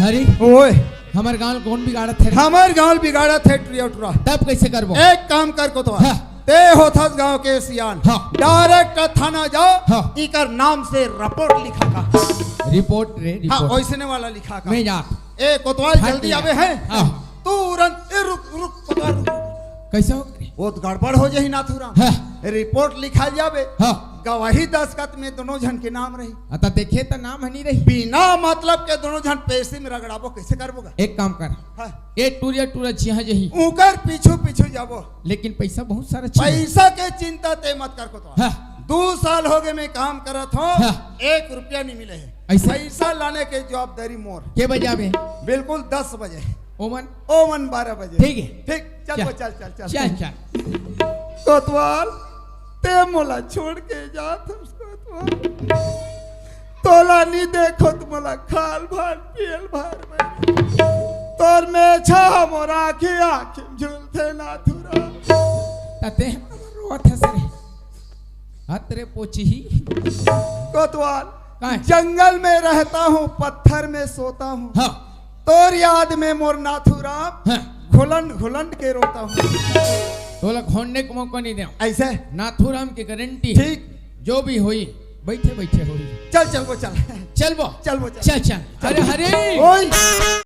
हरी ओए हमार गांव कौन बिगाड़त है? हमार गांव बिगाड़ा थे टुरा। तब कैसे करबो? एक काम कर को तो हाँ। ते होथस गांव के सियान हाँ। डायरेक्ट थाना जाओ हाँ। इकर नाम से रिपोर्ट लिखा का। रिपोर्ट रे हाँ रिपोर्ट। वैसने वाला लिखा का। मैं जा ए कोतवाल हाँ, जल्दी ठीक आवे है। है हाँ। तुरंत ए रुक रुक कोतवाल रुक। कैसे हो? वो तो गड़बड़ हो जाही नाथुराम। हाँ। रिपोर्ट लिखा जावे हाँ गवाही दस्तखत में दोनों जन के नाम रही अता देखे तो नाम हनी रही। बिना मतलब के दोनों जन पैसे में रगड़ाबो कैसे करबोगा? एक काम कर हाँ। ए टूरिया टूरा चिहा जही ऊकर पीछू पीछू जाबो लेकिन पैसा बहुत सारा चाहिए। पैसा के चिंता ते मत कर को तो। हाँ 2 साल हो गए मैं काम करत हूँ हाँ। 1 रुपया नहीं मिले है। ऐसे? पैसा लाने के जवाबदारी मोर। के बजा में? बिल्कुल 10 बजे ओमन ओमन 12 बजे। ठीक है। ठीक चल चल। वो चल चल चल चल चल कोतवाल ते मोला छोड़ के जात हस कोतवाल तोला नहीं देखो तुमला खाल भार पियल भार में तोर में छा मोर आँखें आँखें झूलते नाथुरा। तते रोत हस रे हतरे पोची ही कोतवाल कहाँ? जंगल में रहता हूँ पत्थर में सोता हूँ हाँ तोर याद में मोर नाथुराम हाँ घुलन घुलन के रोता हूँ। तोला खोलने को मौका नहीं दे ऐसे नाथुराम की गारंटी ठीक जो भी होई बैठे बैठे होई। चल चल वो चल चल वो चल वो चल चल अरे हरे ओए